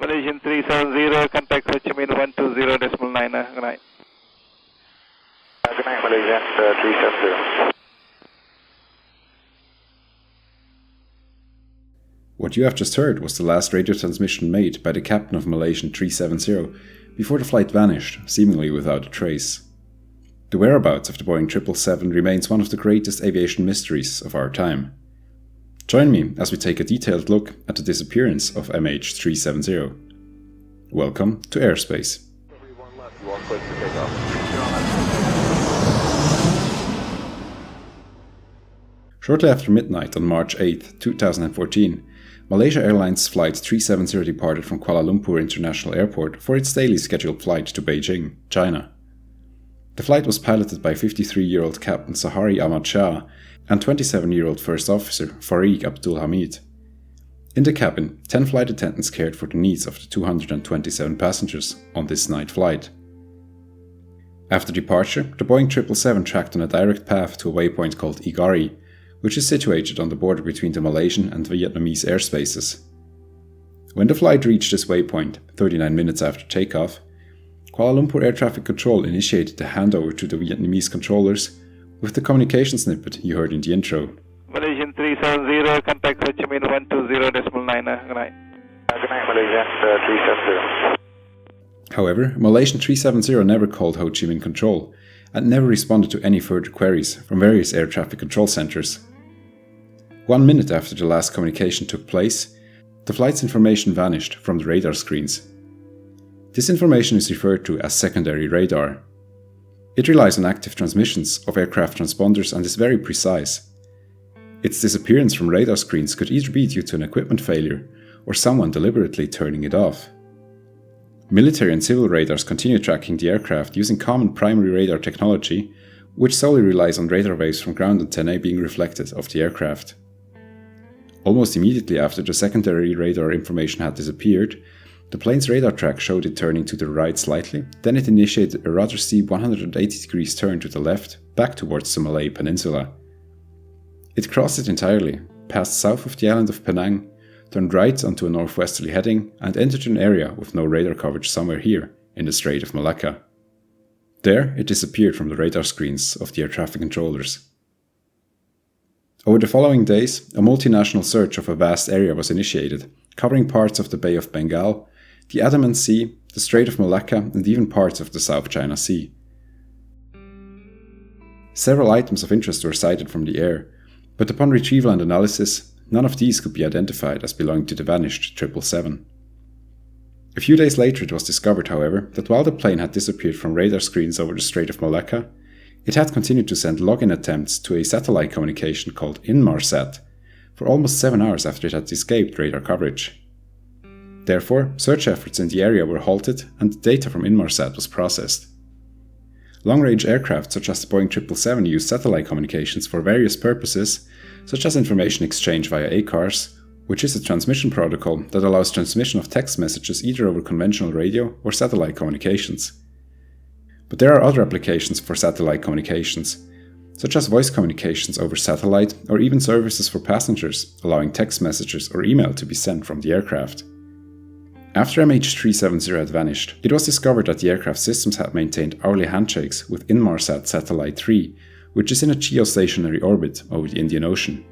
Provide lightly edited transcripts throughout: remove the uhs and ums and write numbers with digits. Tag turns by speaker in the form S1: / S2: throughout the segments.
S1: Malaysian 370, contact Ho Chi Minh 120.9. Good night.
S2: Good night, Malaysian 370.
S3: What you have just heard was the last radio transmission made by the captain of Malaysian 370 before the flight vanished, seemingly without a trace. The whereabouts of the Boeing 777 remains one of the greatest aviation mysteries of our time. Join me as we take a detailed look at the disappearance of MH370. Welcome to airspace. Shortly after midnight on March 8, 2014, Malaysia Airlines Flight 370 departed from Kuala Lumpur International Airport for its daily scheduled flight to Beijing, China. The flight was piloted by 53-year-old Captain Zaharie Ahmad Shah and 27-year-old First Officer Fareeq Abdul Hamid. In the cabin, 10 flight attendants cared for the needs of the 227 passengers on this night flight. After departure, the Boeing 777 tracked on a direct path to a waypoint called Zaharie, which is situated on the border between the Malaysian and Vietnamese airspaces. When the flight reached this waypoint, 39 minutes after takeoff, Kuala Lumpur Air Traffic Control initiated the handover to the Vietnamese controllers with the communication snippet you heard in the intro.
S1: Malaysian 370, contact Ho Chi Minh 120.9. Good night.
S2: Good night, Malaysian 370.
S3: However, Malaysian 370 never called Ho Chi Minh Control and never responded to any further queries from various air traffic control centers. 1 minute after the last communication took place, the flight's information vanished from the radar screens. This information is referred to as secondary radar. It relies on active transmissions of aircraft transponders and is very precise. Its disappearance from radar screens could either be due to an equipment failure or someone deliberately turning it off. Military and civil radars continue tracking the aircraft using common primary radar technology, which solely relies on radar waves from ground antennae being reflected off the aircraft. Almost immediately after the secondary radar information had disappeared, the plane's radar track showed it turning to the right slightly, then it initiated a rather steep 180 degrees turn to the left, back towards the Malay Peninsula. It crossed it entirely, passed south of the island of Penang, turned right onto a northwesterly heading, and entered an area with no radar coverage somewhere here, in the Strait of Malacca. There, it disappeared from the radar screens of the air traffic controllers. Over the following days, a multinational search of a vast area was initiated, covering parts of the Bay of Bengal, the Andaman Sea, the Strait of Malacca, and even parts of the South China Sea. Several items of interest were sighted from the air, but upon retrieval and analysis, none of these could be identified as belonging to the vanished 777. A few days later it was discovered, however, that while the plane had disappeared from radar screens over the Strait of Malacca, it had continued to send login attempts to a satellite communication called Inmarsat for almost 7 hours after it had escaped radar coverage. Therefore, search efforts in the area were halted and data from Inmarsat was processed. Long-range aircraft such as the Boeing 777 use satellite communications for various purposes, such as information exchange via ACARS, which is a transmission protocol that allows transmission of text messages either over conventional radio or satellite communications. But there are other applications for satellite communications, such as voice communications over satellite or even services for passengers, allowing text messages or email to be sent from the aircraft. After MH370 had vanished, it was discovered that the aircraft systems had maintained hourly handshakes with Inmarsat Satellite 3, which is in a geostationary orbit over the Indian Ocean.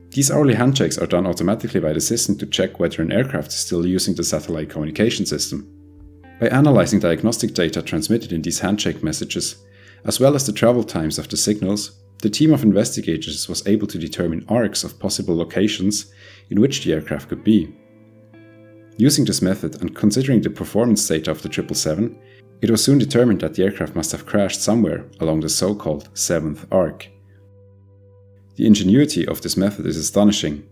S3: These hourly handshakes are done automatically by the system to check whether an aircraft is still using the satellite communication system. By analyzing diagnostic data transmitted in these handshake messages, as well as the travel times of the signals, the team of investigators was able to determine arcs of possible locations in which the aircraft could be. Using this method and considering the performance data of the 777, it was soon determined that the aircraft must have crashed somewhere along the so-called 7th arc. The ingenuity of this method is astonishing.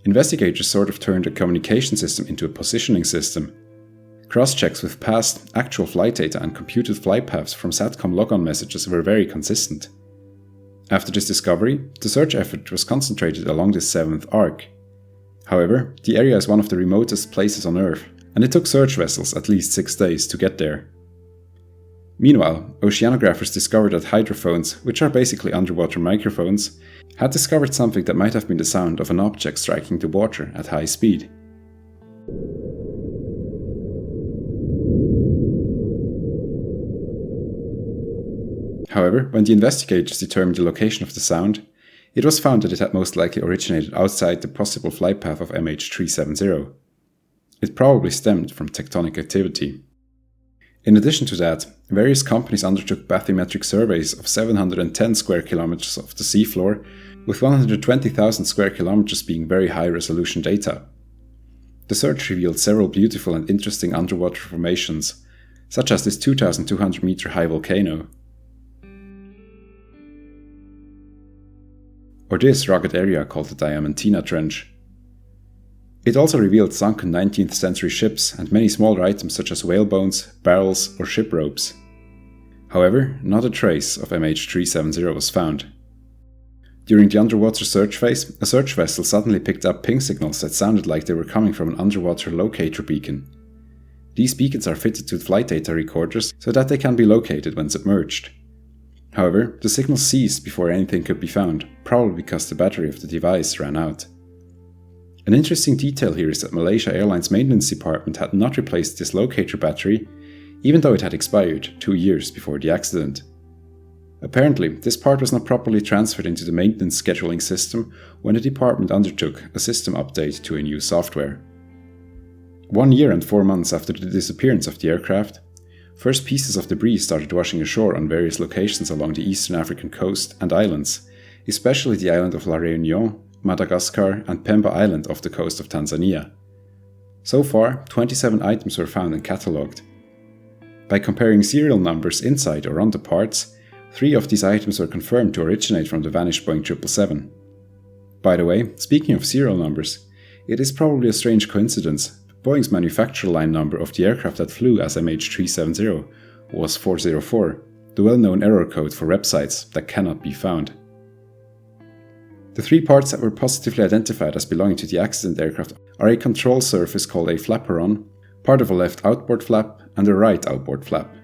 S3: Investigators sort of turned a communication system into a positioning system. Cross-checks with past, actual flight data and computed flight paths from Satcom logon messages were very consistent. After this discovery, the search effort was concentrated along this 7th arc. However, the area is one of the remotest places on Earth, and it took search vessels at least 6 days to get there. Meanwhile, oceanographers discovered that hydrophones, which are basically underwater microphones, had discovered something that might have been the sound of an object striking the water at high speed. However, when the investigators determined the location of the sound, it was found that it had most likely originated outside the possible flight path of MH370. It probably stemmed from tectonic activity. In addition to that, various companies undertook bathymetric surveys of 710 square kilometers of the seafloor, with 120,000 square kilometers being very high-resolution data. The search revealed several beautiful and interesting underwater formations, such as this 2,200-meter high volcano, or this rugged area called the Diamantina Trench. It also revealed sunken 19th century ships and many smaller items such as whale bones, barrels, or ship ropes. However, not a trace of MH370 was found. During the underwater search phase, a search vessel suddenly picked up ping signals that sounded like they were coming from an underwater locator beacon. These beacons are fitted to flight data recorders so that they can be located when submerged. However, the signal ceased before anything could be found, probably because the battery of the device ran out. An interesting detail here is that Malaysia Airlines maintenance department had not replaced this locator battery, even though it had expired 2 years before the accident. Apparently, this part was not properly transferred into the maintenance scheduling system when the department undertook a system update to a new software. 1 year and 4 months after the disappearance of the aircraft, first pieces of debris started washing ashore on various locations along the eastern African coast and islands, especially the island of La Réunion, Madagascar, and Pemba Island off the coast of Tanzania. So far, 27 items were found and catalogued. By comparing serial numbers inside or on the parts, 3 of these items were confirmed to originate from the vanished Boeing 777. By the way, speaking of serial numbers, it is probably a strange coincidence. Boeing's manufacturer line number of the aircraft that flew as MH370 was 404, the well-known error code for websites that cannot be found. The 3 parts that were positively identified as belonging to the accident aircraft are a control surface called a flaperon, part of a left outboard flap, and a right outboard flap.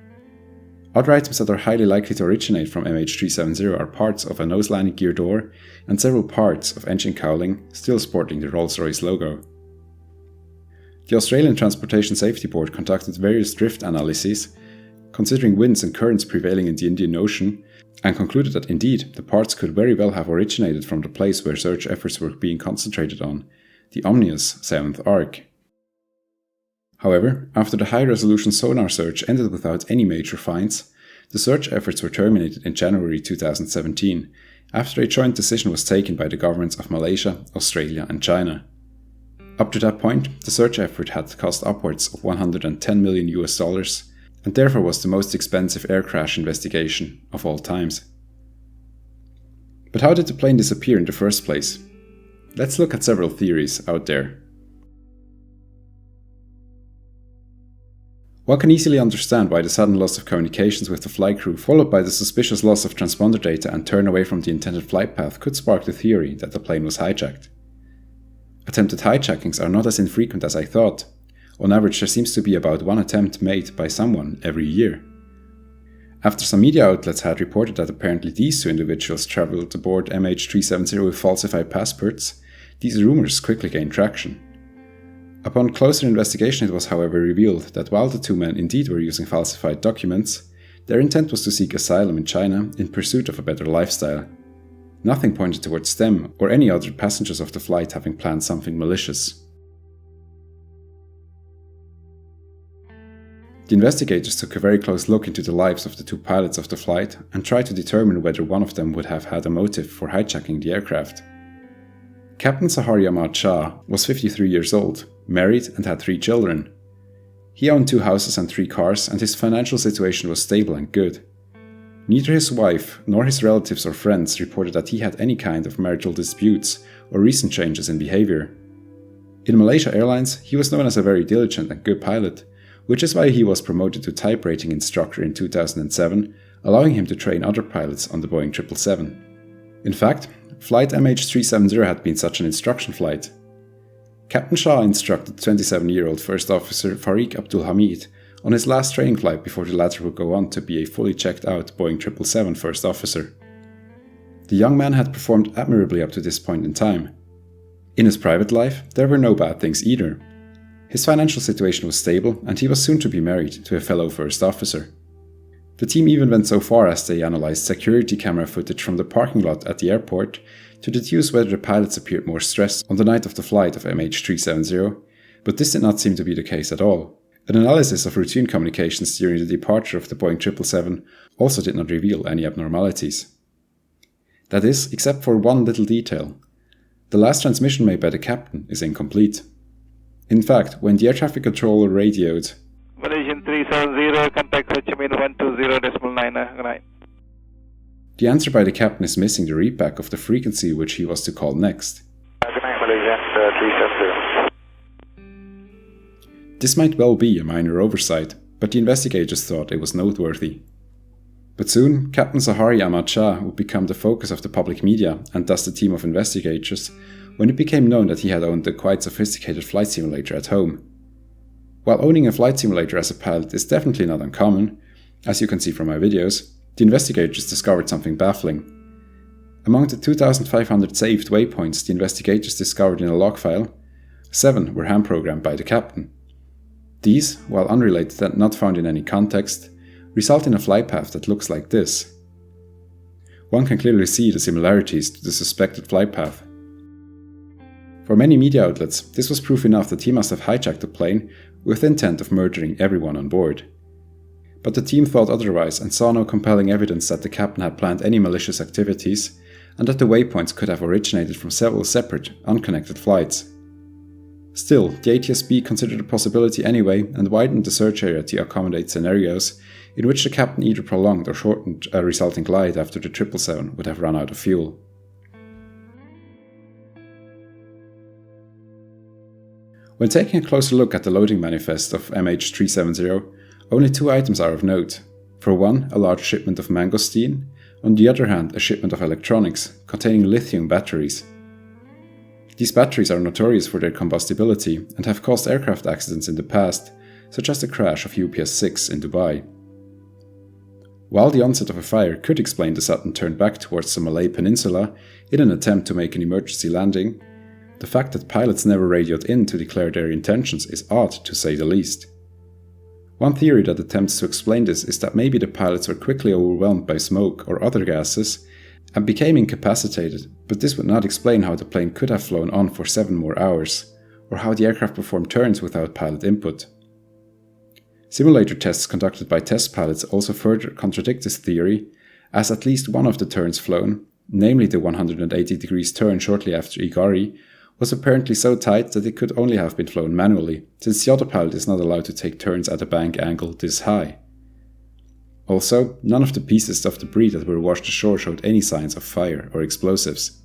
S3: Other items that are highly likely to originate from MH370 are parts of a nose landing gear door and several parts of engine cowling still sporting the Rolls-Royce logo. The Australian Transportation Safety Board conducted various drift analyses, considering winds and currents prevailing in the Indian Ocean, and concluded that indeed the parts could very well have originated from the place where search efforts were being concentrated on, the ominous 7th arc. However, after the high-resolution sonar search ended without any major finds, the search efforts were terminated in January 2017, after a joint decision was taken by the governments of Malaysia, Australia and China. Up to that point, the search effort had cost upwards of $110 million and therefore was the most expensive air crash investigation of all times. But how did the plane disappear in the first place? Let's look at several theories out there. One can easily understand why the sudden loss of communications with the flight crew, followed by the suspicious loss of transponder data and turn away from the intended flight path, could spark the theory that the plane was hijacked. Attempted hijackings are not as infrequent as I thought. On average, there seems to be about 1 attempt made by someone every year. After some media outlets had reported that apparently these 2 individuals traveled aboard MH370 with falsified passports, these rumors quickly gained traction. Upon closer investigation, it was however revealed that while the 2 men indeed were using falsified documents, their intent was to seek asylum in China in pursuit of a better lifestyle. Nothing pointed towards them or any other passengers of the flight having planned something malicious. The investigators took a very close look into the lives of the 2 pilots of the flight and tried to determine whether one of them would have had a motive for hijacking the aircraft. Captain Zaharie Ahmad Shah was 53 years old, married and had 3 children. He owned 2 houses and 3 cars, and his financial situation was stable and good. Neither his wife nor his relatives or friends reported that he had any kind of marital disputes or recent changes in behavior. In Malaysia Airlines, he was known as a very diligent and good pilot, which is why he was promoted to type rating instructor in 2007, allowing him to train other pilots on the Boeing 777. In fact, flight MH370 had been such an instruction flight. Captain Shah instructed 27-year-old First Officer Farik Abdul Hamid on his last training flight before the latter would go on to be a fully checked out Boeing 777 First Officer. The young man had performed admirably up to this point in time. In his private life, there were no bad things either. His financial situation was stable and he was soon to be married to a fellow First Officer. The team even went so far as they analysed security camera footage from the parking lot at the airport to deduce whether the pilots appeared more stressed on the night of the flight of MH370, but this did not seem to be the case at all. An analysis of routine communications during the departure of the Boeing 777 also did not reveal any abnormalities. That is, except for one little detail. The last transmission made by the captain is incomplete. In fact, when the air traffic controller radioed
S1: Malaysian 370, contact Ho Chi Minh 120.9.
S3: The answer by the captain is missing the readback of the frequency which he was to call next.
S2: Good night, Malaysia, 370.
S3: This might well be a minor oversight, but the investigators thought it was noteworthy. But soon, Captain Zaharie Ahmad Shah would become the focus of the public media and thus the team of investigators when it became known that he had owned a quite sophisticated flight simulator at home. While owning a flight simulator as a pilot is definitely not uncommon, as you can see from my videos, the investigators discovered something baffling. Among the 2,500 saved waypoints the investigators discovered in a log file, 7 were hand-programmed by the captain. These, while unrelated and not found in any context, result in a flight path that looks like this. One can clearly see the similarities to the suspected flight path. For many media outlets, this was proof enough that he must have hijacked the plane with the intent of murdering everyone on board. But the team thought otherwise and saw no compelling evidence that the captain had planned any malicious activities and that the waypoints could have originated from several separate, unconnected flights. Still, the ATSB considered the possibility anyway and widened the search area to accommodate scenarios in which the captain either prolonged or shortened a resulting glide after the 777 would have run out of fuel. When taking a closer look at the loading manifest of MH370, only 2 items are of note. For one, a large shipment of mangosteen, on the other hand a shipment of electronics containing lithium batteries. These batteries are notorious for their combustibility and have caused aircraft accidents in the past, such as the crash of UPS 6 in Dubai. While the onset of a fire could explain the sudden turn back towards the Malay Peninsula in an attempt to make an emergency landing, the fact that pilots never radioed in to declare their intentions is odd to say the least. One theory that attempts to explain this is that maybe the pilots were quickly overwhelmed by smoke or other gases and became incapacitated, but this would not explain how the plane could have flown on for 7 more hours, or how the aircraft performed turns without pilot input. Simulator tests conducted by test pilots also further contradict this theory, as at least one of the turns flown, namely the 180 degrees turn shortly after Igari, was apparently so tight that it could only have been flown manually, since the autopilot is not allowed to take turns at a bank angle this high. Also, none of the pieces of debris that were washed ashore showed any signs of fire or explosives.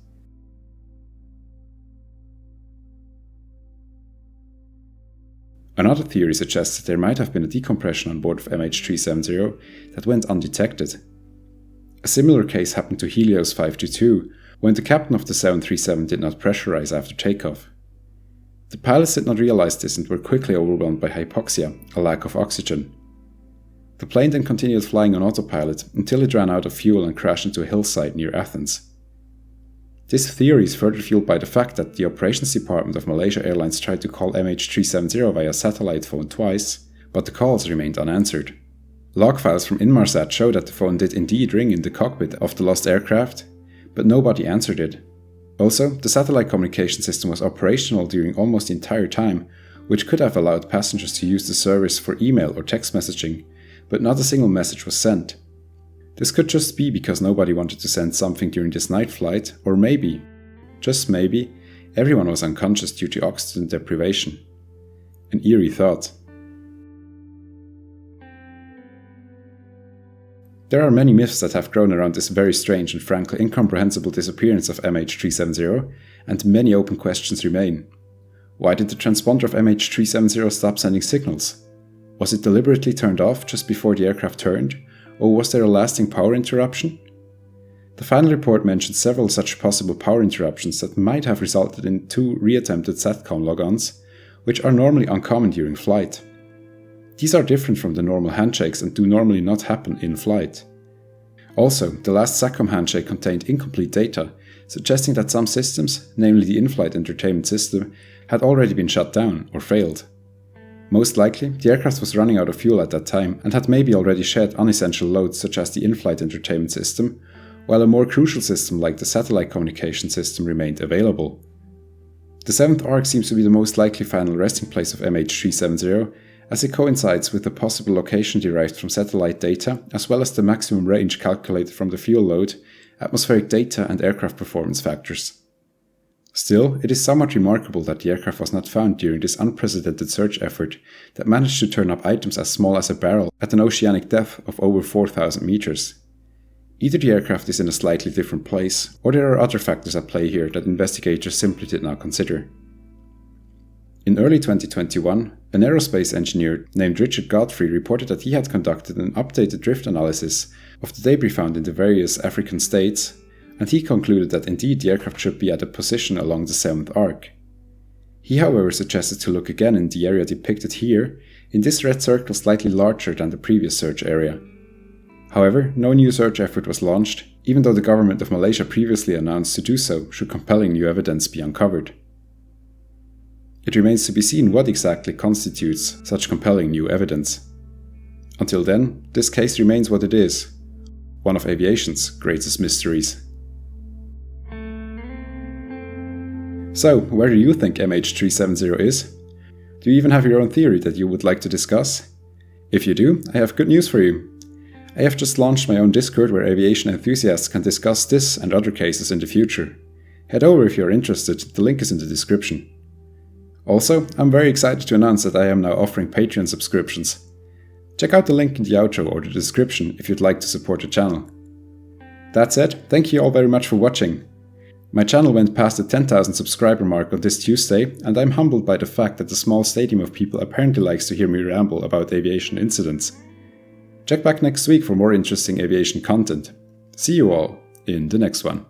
S3: Another theory suggests that there might have been a decompression on board of MH370 that went undetected. A similar case happened to Helios 522, when the captain of the 737 did not pressurize after takeoff. The pilots did not realize this and were quickly overwhelmed by hypoxia, a lack of oxygen. The plane then continued flying on autopilot until it ran out of fuel and crashed into a hillside near Athens. This theory is further fueled by the fact that the operations department of Malaysia Airlines tried to call MH370 via satellite phone twice, but the calls remained unanswered. Log files from Inmarsat show that the phone did indeed ring in the cockpit of the lost aircraft, but nobody answered it. Also, the satellite communication system was operational during almost the entire time, which could have allowed passengers to use the service for email or text messaging, but not a single message was sent. This could just be because nobody wanted to send something during this night flight, or maybe, just maybe, everyone was unconscious due to oxygen deprivation. An eerie thought. There are many myths that have grown around this very strange and frankly incomprehensible disappearance of MH370, and many open questions remain. Why did the transponder of MH370 stop sending signals? Was it deliberately turned off just before the aircraft turned, or was there a lasting power interruption? The final report mentioned several such possible power interruptions that might have resulted in 2 reattempted Satcom logons, which are normally uncommon during flight. These are different from the normal handshakes and do normally not happen in flight. Also, the last Satcom handshake contained incomplete data, suggesting that some systems, namely the in-flight entertainment system, had already been shut down or failed. Most likely, the aircraft was running out of fuel at that time and had maybe already shed unessential loads such as the in-flight entertainment system, while a more crucial system like the satellite communication system remained available. The 7th arc seems to be the most likely final resting place of MH370, as it coincides with the possible location derived from satellite data, as well as the maximum range calculated from the fuel load, atmospheric data and aircraft performance factors. Still, it is somewhat remarkable that the aircraft was not found during this unprecedented search effort that managed to turn up items as small as a barrel at an oceanic depth of over 4,000 meters. Either the aircraft is in a slightly different place, or there are other factors at play here that investigators simply did not consider. In early 2021, an aerospace engineer named Richard Godfrey reported that he had conducted an updated drift analysis of the debris found in the various African states, and he concluded that indeed the aircraft should be at a position along the 7th arc. He however suggested to look again in the area depicted here, in this red circle slightly larger than the previous search area. However, no new search effort was launched, even though the government of Malaysia previously announced to do so should compelling new evidence be uncovered. It remains to be seen what exactly constitutes such compelling new evidence. Until then, this case remains what it is, one of aviation's greatest mysteries. So, where do you think MH370 is? Do you even have your own theory that you would like to discuss? If you do, I have good news for you. I have just launched my own Discord where aviation enthusiasts can discuss this and other cases in the future. Head over if you are interested, the link is in the description. Also, I'm very excited to announce that I am now offering Patreon subscriptions. Check out the link in the outro or the description if you'd like to support the channel. That said, thank you all very much for watching. My channel went past the 10,000 subscriber mark on this Tuesday, and I'm humbled by the fact that the small stadium of people apparently likes to hear me ramble about aviation incidents. Check back next week for more interesting aviation content. See you all in the next one.